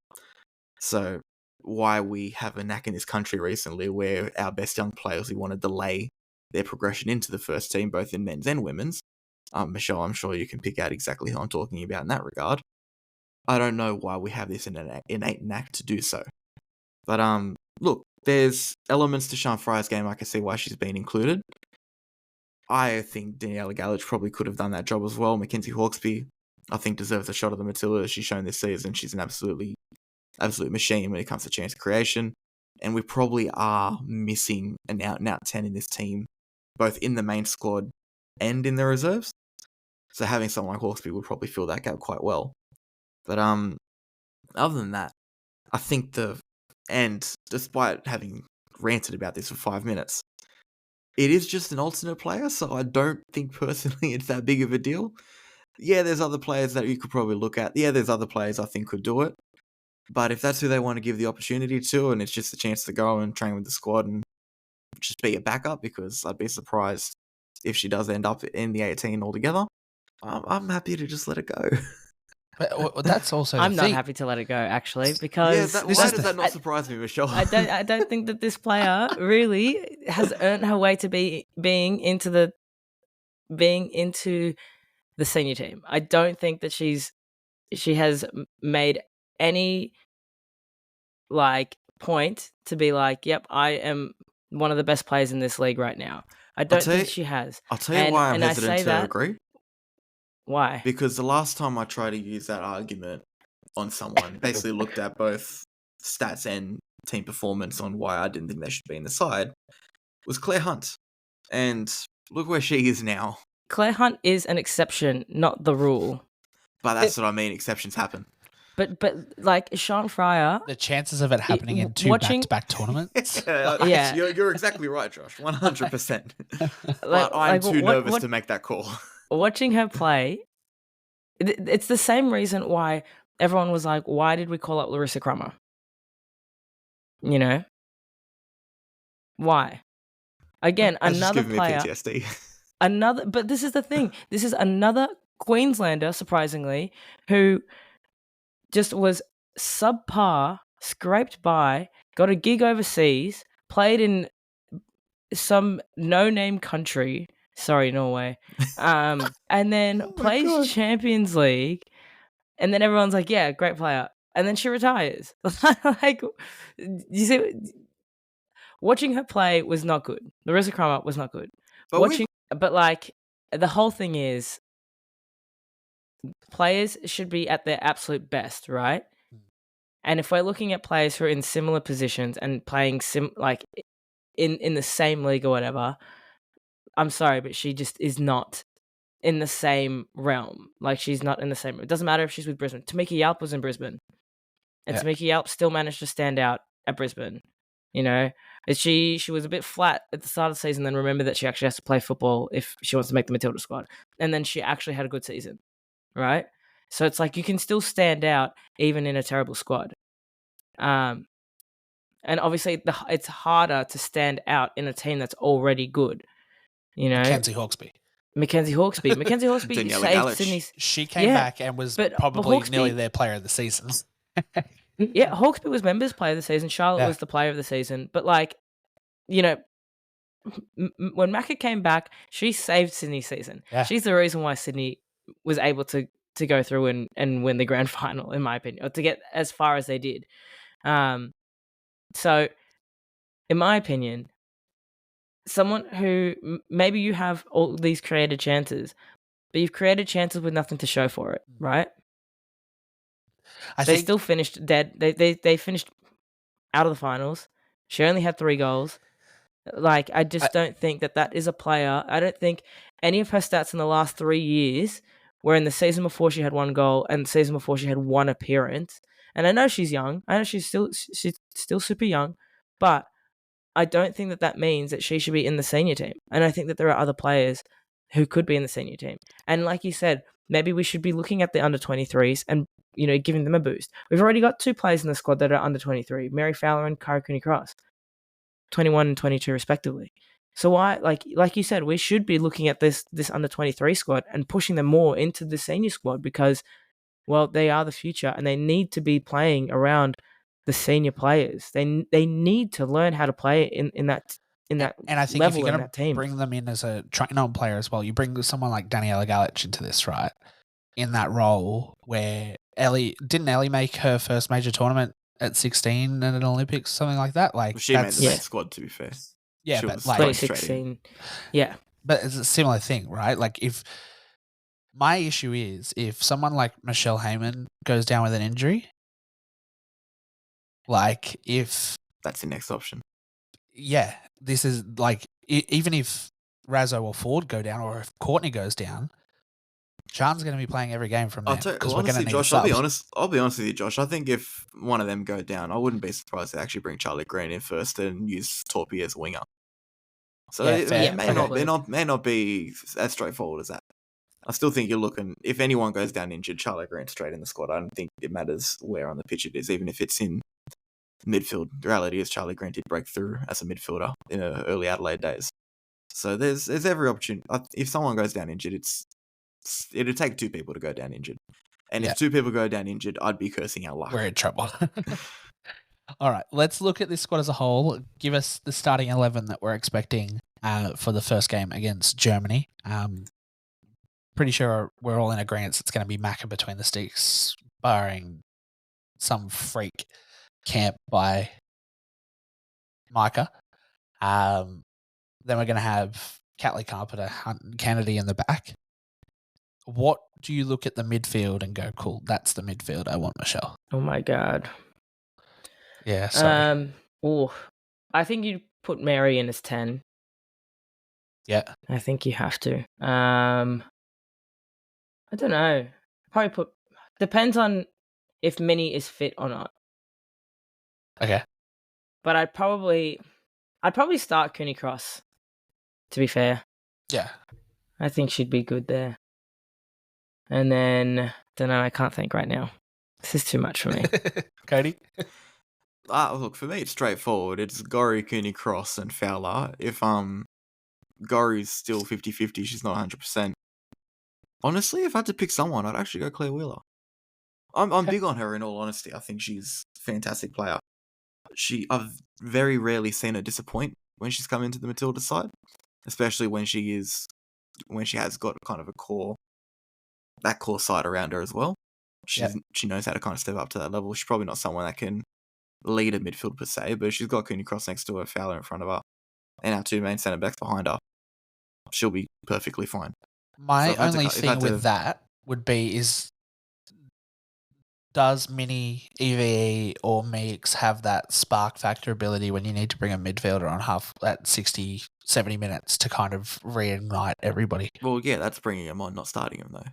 So why we have a knack in this country recently where our best young players, we want to delay their progression into the first team, both in men's and women's. Michelle, I'm sure you can pick out exactly who I'm talking about in that regard. I don't know why we have this innate knack to do so. But look, there's elements to Sean Fryer's game I can see why she's been included. I think Daniela Galich probably could have done that job as well. Mackenzie Hawkesby, I think, deserves a shot at the Matilda. She's shown this season she's an absolute machine when it comes to chance creation. And we probably are missing an out-and-out 10 in this team, both in the main squad and in the reserves. So having someone like Hawkesby would probably fill that gap quite well. But other than that, I think and despite having ranted about this for 5 minutes, it is just an alternate player, so I don't think personally it's that big of a deal. Yeah, there's other players that you could probably look at. Yeah, there's other players I think could do it. But if that's who they want to give the opportunity to, and it's just a chance to go and train with the squad and just be a backup, because I'd be surprised if she does end up in the 18 altogether, I'm happy to just let it go. But that's also I'm the not thing. happy to let it go, actually, Yeah, because why is does that not surprise me, Michelle? I don't think that this player really has earned her way to being into the senior team. I don't think that she has made any like point to be like, yep, I am one of the best players in this league right now. I don't think she has. I'll tell you why I'm hesitant to agree. Why? Because the last time I tried to use that argument on someone, basically looked at both stats and team performance on why I didn't think they should be in the side, was Claire Hunt. And look where she is now. Claire Hunt is an exception, not the rule. But that's what I mean, exceptions happen. But like Sean Fryer, The chances of it happening in two back-to-back tournaments. Yeah. You're exactly right, Josh. 100%. But like, I'm too nervous to make that call. Watching her play, it's the same reason why everyone was like, why did we call up Larissa Crummer? You know? Why? Again, That's another just giving player. me PTSD. But this is the thing. This is another Queenslander, surprisingly, who just was subpar, scraped by, got a gig overseas, played in some no-name country, sorry, Norway, and then plays Champions League, and then everyone's like, yeah, great player. And then she retires. Like, you see, watching her play was not good. Larissa Crummer was not good. But like, the whole thing is, players should be at their absolute best, right? And if we're looking at players who are in similar positions and playing in the same league or whatever, I'm sorry, but she just is not in the same realm. Like, she's not in the same. It doesn't matter if she's with Brisbane. Tamika Yalp was in Brisbane, and Tamika Yalp still managed to stand out at Brisbane. You know, she was a bit flat at the start of the season. Then remember that she actually has to play football if she wants to make the Matilda squad, and then she actually had a good season, right? So it's like you can still stand out even in a terrible squad. And obviously it's harder to stand out in a team that's already good. You know, Mackenzie Hawkesby Daniela saved Galich. Sydney's. She came back and was probably nearly their player of the season. Yeah, Hawkesby was members player of the season. Charlotte was the player of the season. But like, you know, when Macca came back, she saved Sydney's season. Yeah. She's the reason why Sydney was able to go through and win the grand final, in my opinion, or to get as far as they did. So, in my opinion, someone who maybe you have all these created chances, but you've created chances with nothing to show for it, right? They still finished dead. They finished out of the finals. She only had 3 goals. Like, I just don't think that is a player. I don't think any of her stats in the last 3 years were in the season before she had 1 goal and the season before she had 1 appearance. And I know she's young. I know she's still super young, but I don't think that means that she should be in the senior team. And I think that there are other players who could be in the senior team. And like you said, maybe we should be looking at the under 23s and, you know, giving them a boost. We've already got 2 players in the squad that are under 23, Mary Fowler and Cara Cooney-Cross, 21 and 22 respectively. So why, like you said, we should be looking at this under 23 squad and pushing them more into the senior squad because, well, they are the future and they need to be playing around the senior players. They need to learn how to play in that and I think if you're going to bring them in as a train-on player as well, you bring someone like Daniela Galich into this, right? In that role where didn't Ellie make her first major tournament at 16 at an Olympics, something like that? Like, she made the main squad, to be fair. Yeah, she but was like 2016. Yeah. But it's a similar thing, right? Like, if my issue is if someone like Michelle Heyman goes down with an injury, like if that's the next option. Yeah, this is like even if Razzo or Ford go down, or if Courtney goes down, Sean's going to be playing every game from there because we're going to need Josh, subs. I'll be honest with you, Josh. I think if one of them go down, I wouldn't be surprised to actually bring Charlie Green in first and use Torpy as winger. So it may not be as straightforward as that. I still think you're looking, if anyone goes down injured, Charlie Grant's straight in the squad. I don't think it matters where on the pitch it is, even if it's in midfield. The reality is Charlie Grant did break through as a midfielder in the early Adelaide days. So there's every opportunity. If someone goes down injured, it'd take 2 people to go down injured. And Yeah. if 2 people go down injured, I'd be cursing our luck. We're in trouble. All right, let's look at this squad as a whole. Give us the starting 11 that we're expecting for the first game against Germany. Pretty sure we're all in agreement it's going to be Macca between the sticks, barring some freak camp by Micah. Then we're going to have Catley Carpenter, Hunt, and Kennedy in the back. What do you look at the midfield and go, cool, that's the midfield I want, Michelle? Oh my god. Yeah, sorry. I think you put Mary in as 10. Yeah. I think you have to. I don't know. Probably depends on if Minnie is fit or not. Okay. But I'd probably start Cooney Cross, to be fair. Yeah. I think she'd be good there. And then, don't know, I can't think right now. This is too much for me. Cody? Look, for me, it's straightforward. It's Gorry, Cooney Cross, and Fowler. If Gorry's still 50-50, she's not 100%. Honestly, if I had to pick someone, I'd actually go Claire Wheeler. I'm big on her, in all honesty. I think she's a fantastic player. I've very rarely seen her disappoint when she's come into the Matilda side, especially when she has got kind of that core side around her as well. She knows how to kind of step up to that level. She's probably not someone that can lead a midfield per se, but she's got Cooney Cross next to her, Fowler in front of her, and our 2 main centre backs behind her. She'll be perfectly fine. My only thing with that would be does Mini, EVE, or Meeks have that spark factor ability when you need to bring a midfielder on half at 60, 70 minutes to kind of reignite everybody? Well, yeah, that's bringing him on, not starting him, though.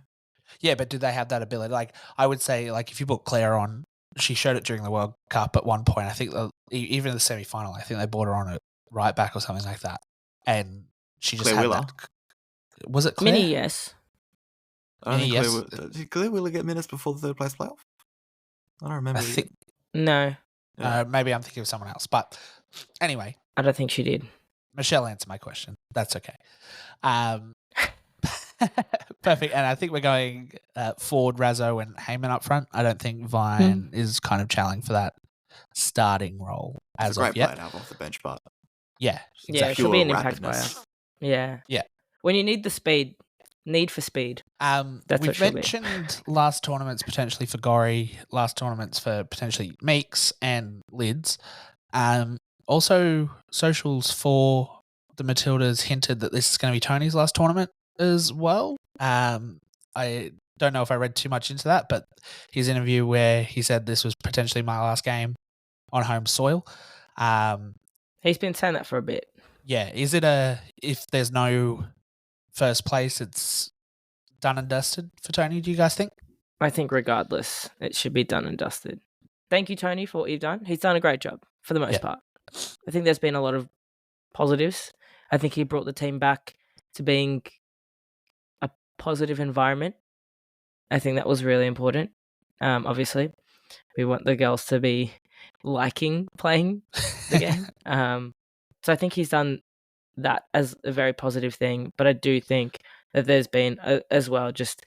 Yeah, but do they have that ability? Like, I would say, like, if you put Claire on, she showed it during the World Cup at one point. I think even in the semi-final, I think they brought her on at right back or something like that. And she just Claire had Wheeler. that. Was it Claire? Mini, yes. I don't Mini, think did Claire Wheeler get minutes before the third place playoff? I don't remember. No. Maybe I'm thinking of someone else. But anyway. I don't think she did. Michelle answered my question. That's okay. Perfect. And I think we're going Ford, Razzo, and Heyman up front. I don't think Vine is kind of challenging for that starting role as of yet. It's a great player to have off the bench, but yeah, exactly. Yeah, she'll be an impact player. Yeah. When you need the speed, need for speed. We've mentioned last tournaments potentially for Gorry, last tournaments for potentially Meeks and Lids. Also, socials for the Matildas hinted that this is going to be Tony's last tournament as well. I don't know if I read too much into that, but his interview where he said this was potentially my last game on home soil. He's been saying that for a bit. Yeah. Is it if there's no first place, it's done and dusted for Tony, do you guys think? I think regardless, it should be done and dusted. Thank you, Tony, for what you've done. He's done a great job for the most part. I think there's been a lot of positives. I think he brought the team back to being a positive environment. I think that was really important. Obviously, we want the girls to be liking playing the game. So I think he's done that as a very positive thing. But I do think that there's been as well just,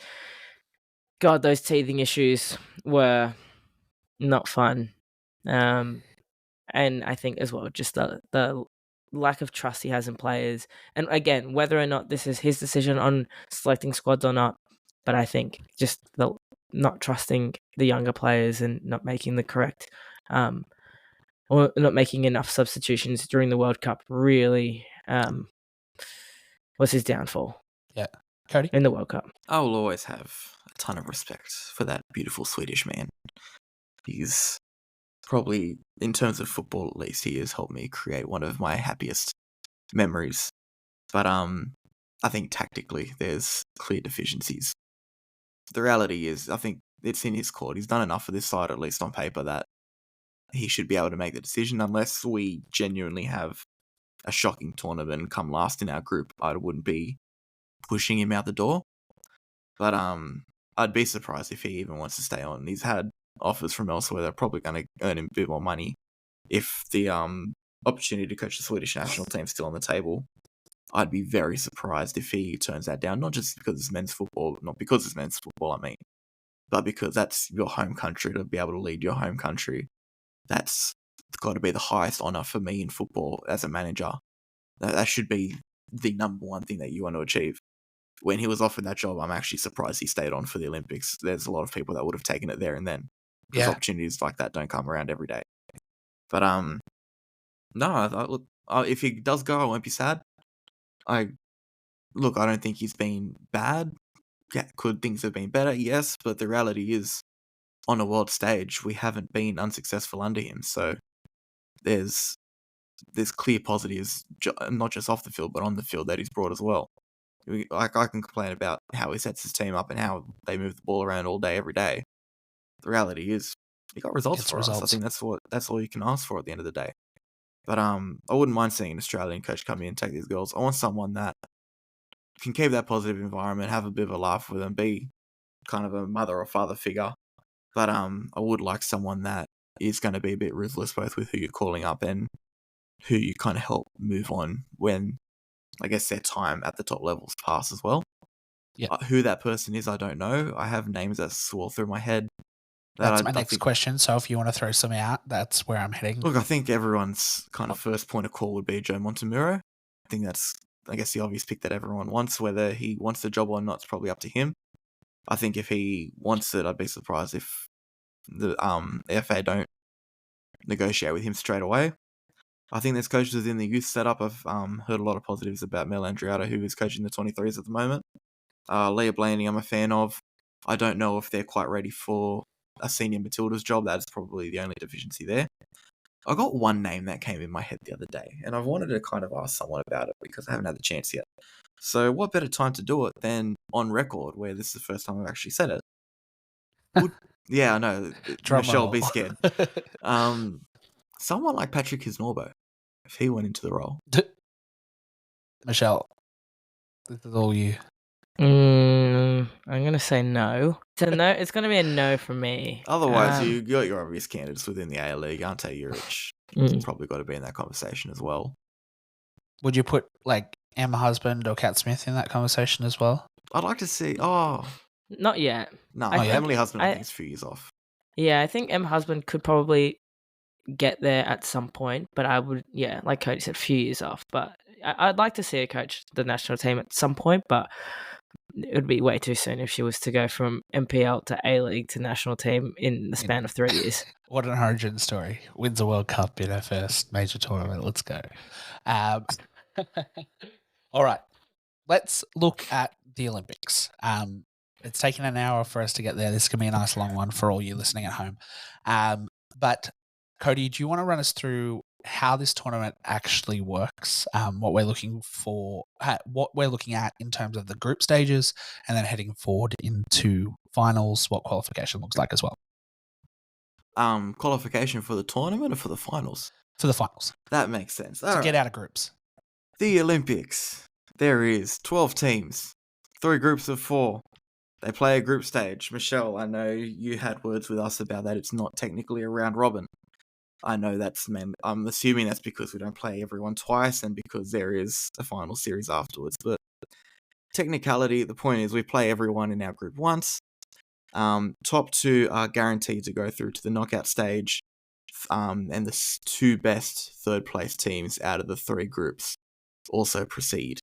God, those teething issues were not fun. And I think as well, just the lack of trust he has in players. And again, whether or not this is his decision on selecting squads or not, but I think just the not trusting the younger players and not making the correct, or not making enough substitutions during the World Cup really was his downfall. Yeah. Cody? In the World Cup. I will always have a ton of respect for that beautiful Swedish man. He's probably, in terms of football at least, he has helped me create one of my happiest memories. But I think tactically there's clear deficiencies. The reality is, I think it's in his court. He's done enough for this side, at least on paper, that he should be able to make the decision. Unless we genuinely have a shocking tournament and come last in our group, I wouldn't be pushing him out the door. But I'd be surprised if he even wants to stay on. He's had offers from elsewhere that are probably going to earn him a bit more money if the opportunity to coach the Swedish national team's still on the table. I'd be very surprised if he turns that down, not just because it's men's football, not because it's men's football, I mean, but because that's your home country, to be able to lead your home country. That's got to be the highest honour for me in football as a manager. That should be the number one thing that you want to achieve. When he was offered that job, I'm actually surprised he stayed on for the Olympics. There's a lot of people that would have taken it there and then, because opportunities like that don't come around every day. But no, look, if he does go, I won't be sad. I don't think he's been bad. Yeah, could things have been better? Yes, but the reality is, on a world stage, we haven't been unsuccessful under him. So there's clear positives, not just off the field, but on the field that he's brought as well. I can complain about how he sets his team up and how they move the ball around all day, every day. The reality is, he got results for us. I think that's all you can ask for at the end of the day. But I wouldn't mind seeing an Australian coach come in and take these girls. I want someone that can keep that positive environment, have a bit of a laugh with them, be kind of a mother or father figure. But I would like someone that is going to be a bit ruthless, both with who you're calling up and who you kind of help move on when, I guess, their time at the top levels pass as well. Yeah. Who that person is, I don't know. I have names that swirl through my head. That's my next question. So if you want to throw some out, that's where I'm heading. Look, I think everyone's kind of first point of call would be Joe Montemurro. I think that's, I guess, the obvious pick that everyone wants. Whether he wants the job or not, it's probably up to him. I think if he wants it, I'd be surprised if the FA don't negotiate with him straight away. I think there's coaches within the youth setup. I've heard a lot of positives about Mel Andriotto, who is coaching the 23s at the moment. Leah Blaney, I'm a fan of. I don't know if they're quite ready for a senior Matildas job. That is probably the only deficiency there. I got one name that came in my head the other day, and I've wanted to kind of ask someone about it because I haven't had the chance yet. So what better time to do it than on record, where this is the first time I've actually said it? Yeah, I know. Michelle, be scared. Someone like Patrick Hisnorbo, if he went into the role. Michelle, this is all you. I'm gonna say no. So no, it's gonna be a no from me. Otherwise, you got your obvious candidates within the A League. Ante Juric probably got to be in that conversation as well. Would you put like Emma Husband or Kat Smith in that conversation as well? I'd like to see. Not yet. No, Emily Husband, I think, is a few years off. Yeah, I think Emma Husband could probably get there at some point, but I would, like Cody said, a few years off. But I'd like to see her coach the national team at some point, but it would be way too soon if she was to go from MPL to A-League to national team in the span of 3 years. What an origin story. Wins a World Cup in her first major tournament. Let's go. All right. Let's look at the Olympics. It's taken an hour for us to get there. This can be a nice long one for all you listening at home. But Cody, do you want to run us through how this tournament actually works, what we're looking for, what we're looking at in terms of the group stages, and then heading forward into finals, what qualification looks like as well? Qualification for the tournament or for the finals? For the finals. That makes sense. To get out of groups. The Olympics. There is 12 teams, 3 groups of 4. They play a group stage. Michelle, I know you had words with us about that. It's not technically a round robin. I know I'm assuming that's because we don't play everyone twice and because there is a final series afterwards. But technicality, the point is we play everyone in our group once. Top 2 are guaranteed to go through to the knockout stage. And the 2 best third place teams out of the 3 groups also proceed.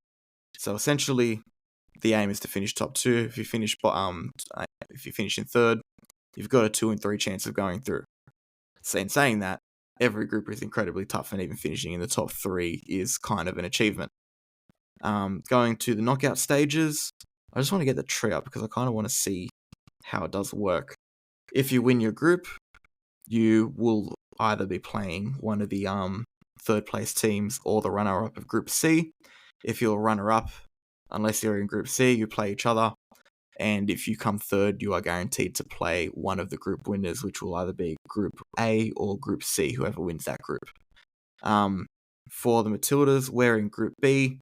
So essentially, the aim is to finish top 2. If you finish in third, you've got a 2 in 3 chance of going through. So in saying that, every group is incredibly tough, and even finishing in the top 3 is kind of an achievement. Going to the knockout stages, I just want to get the tree up because I kind of want to see how it does work. If you win your group, you will either be playing one of the third place teams or the runner-up of Group C. If you're a runner-up, unless you're in Group C, you play each other. And if you come third, you are guaranteed to play one of the group winners, which will either be Group A or Group C, whoever wins that group. For the Matildas, we're in Group B.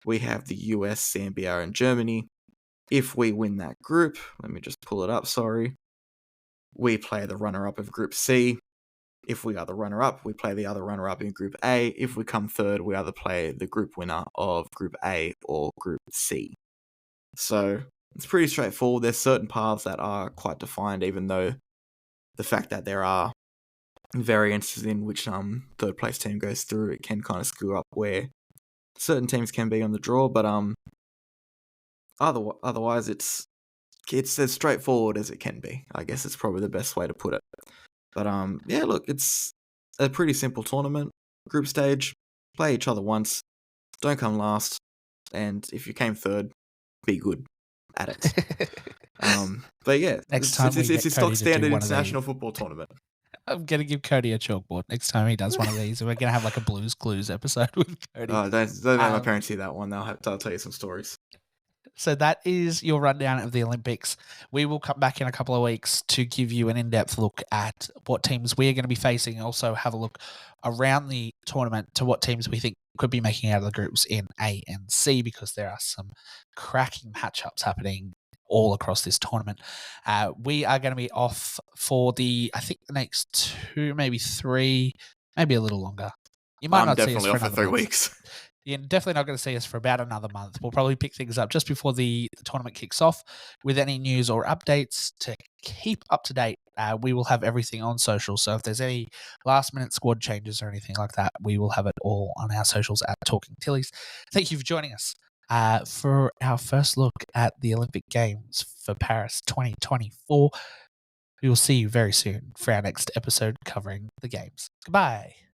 We have the US, Zambia, and Germany. if we win that group, let me just pull it up, sorry, we play the runner-up of Group C. If we are the runner-up, we play the other runner-up in Group A. If we come third, we either play the group winner of Group A or Group C. So it's pretty straightforward. There's certain paths that are quite defined, even though the fact that there are variances in which third place team goes through, it can kind of screw up where certain teams can be on the draw. But otherwise, it's as straightforward as it can be. I guess it's probably the best way to put it. But yeah, look, it's a pretty simple tournament. Group stage, play each other once, don't come last, and if you came third, be good at it. But yeah, Next time we it's get a stock Cody to do standard one of international these. football tournament. I'm going to give Cody a chalkboard next time he does one of these. We're going to have like a Blues Clues episode with Cody. Don't make my parents see that one. They'll tell you some stories. So that is your rundown of the Olympics. We will come back in a couple of weeks to give you an in-depth look at what teams we're going to be facing, and also have a look around the tournament to what teams we think could be making out of the groups in A and C, because there are some cracking matchups happening all across this tournament. We are going to be off for the next 2, maybe 3, maybe a little longer. You might I'm not see us definitely for off for another 3 month. weeks. You're definitely not going to see us for about another month. We'll probably pick things up just before the tournament kicks off with any news or updates to keep up to date. We will have everything on social. So if there's any last minute squad changes or anything like that, we will have it all on our socials at Talking Tillies. Thank you for joining us for our first look at the Olympic Games for Paris 2024. We will see you very soon for our next episode covering the games. Goodbye.